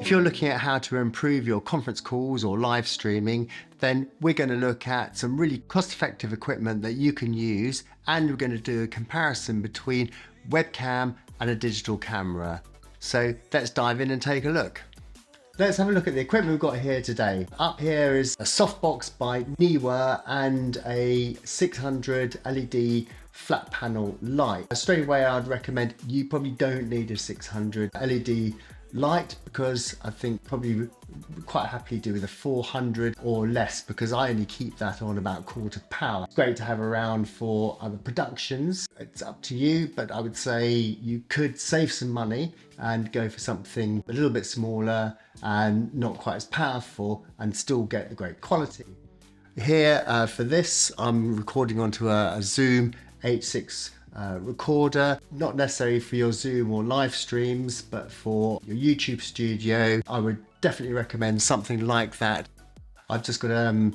If you're looking at how to improve your conference calls or live streaming, then we're going to look at some really cost-effective equipment that you can use, and we're going to do a comparison between webcam and a digital camera. So let's dive in and take a look. Let's have a look at the equipment we've got here today. Up here is a Softbox by Neewer and a 600 LED flat panel light. Straight away I'd recommend you probably don't need a 600 LED light, because I think probably quite happily do with a 400 or less, because I only keep that on about quarter power. It's great to have around for other productions. It's up to you, but I would say you could save some money and go for something a little bit smaller and not quite as powerful and still get the great quality. Here for this, I'm recording onto a Zoom H6 recorder, not necessarily for your Zoom or live streams, but for your YouTube studio. I would definitely recommend something like that. I've just got a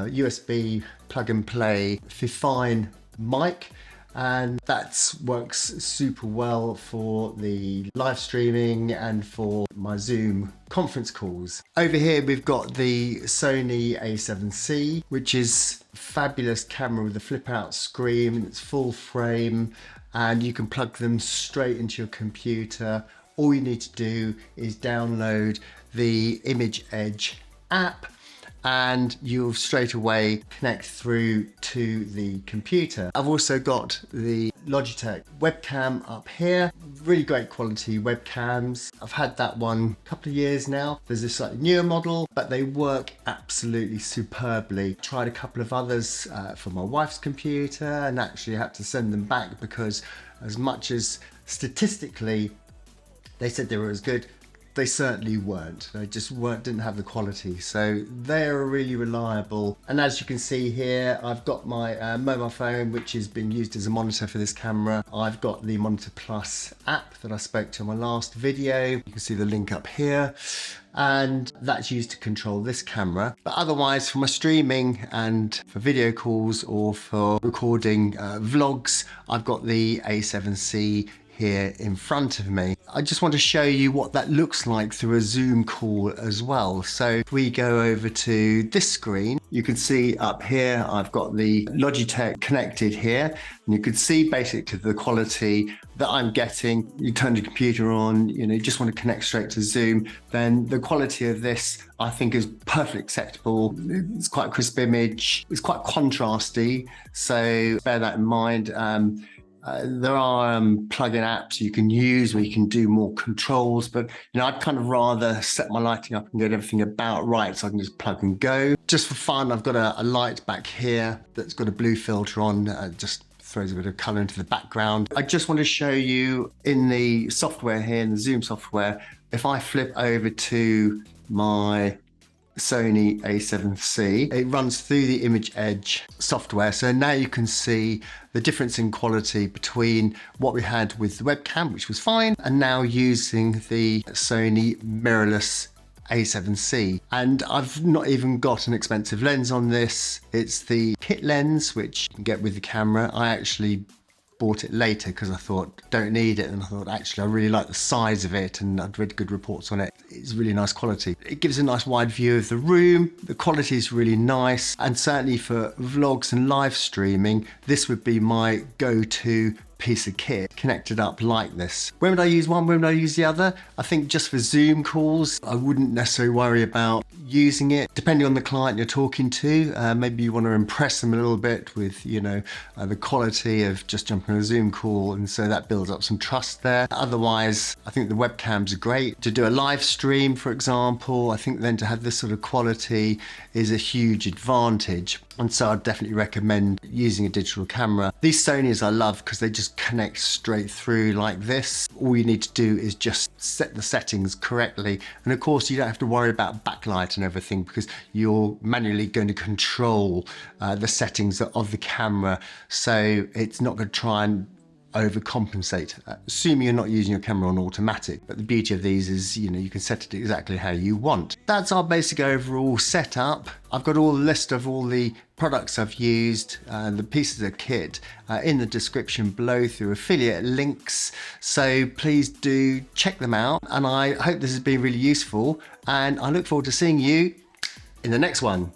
USB plug and play Fifine Mic, and that works super well for the live streaming and for my Zoom conference calls. Over here we've got the Sony A7C, which is a fabulous camera with a flip out screen. It's full frame and you can plug them straight into your computer. All you need to do is download the Image Edge app and you'll straight away connect through to the computer. I've also got the Logitech webcam up here. Really great quality webcams. I've had that one a couple of years now. There's this slightly newer model, but they work absolutely superbly. Tried a couple of others for my wife's computer and actually had to send them back because as much as statistically they said they were as good, they certainly weren't. They just didn't have the quality. So they're really reliable. And as you can see here, I've got my mobile phone, which is being used as a monitor for this camera. I've got the Monitor Plus app that I spoke to in my last video. You can see the link up here. And that's used to control this camera. But otherwise, for my streaming and for video calls or for recording vlogs, I've got the A7C here in front of me. I just want to show you what that looks like through a Zoom call as well. So if we go over to this screen, you can see up here, I've got the Logitech connected here, and you can see basically the quality that I'm getting. You turn the computer on, you just want to connect straight to Zoom, then the quality of this I think is perfectly acceptable. It's quite a crisp image, it's quite contrasty, so bear that in mind. There are plug-in apps you can use where you can do more controls, but I'd kind of rather set my lighting up and get everything about right so I can just plug and go. Just for fun, I've got a light back here that's got a blue filter on, just throws a bit of color into the background. I just want to show you in the software here, in the Zoom software, if I flip over to my Sony A7C, it runs through the Image Edge software. So now you can see the difference in quality between what we had with the webcam, which was fine, and now using the Sony mirrorless A7C. And I've not even got an expensive lens on this. It's the kit lens, which you can get with the camera. I actually bought it later because I thought don't need it, and I thought actually I really like the size of it, and I'd read good reports on it. It's really nice quality. It gives a nice wide view of the room. The quality is really nice, and certainly for vlogs and live streaming, this would be my go-to piece of kit connected up like this. When would I use one? When would I use the other? I think just for Zoom calls, I wouldn't necessarily worry about using it. Depending on the client you're talking to, maybe you want to impress them a little bit with, the quality of just jumping on a Zoom call, and so that builds up some trust there. Otherwise, I think the webcams are great. To do a live stream, for example, I think then to have this sort of quality is a huge advantage. And so I'd definitely recommend using a digital camera. These Sonys I love because they just connect straight through like this. All you need to do is just set the settings correctly. And of course, you don't have to worry about backlight and everything because you're manually going to control the settings of the camera. So it's not going to try and overcompensate, assuming you're not using your camera on automatic. But the beauty of these is, you can set it exactly how you want. That's our basic overall setup. I've got all the list of all the products I've used, the pieces of kit in the description below through affiliate links. So please do check them out. And I hope this has been really useful. And I look forward to seeing you in the next one.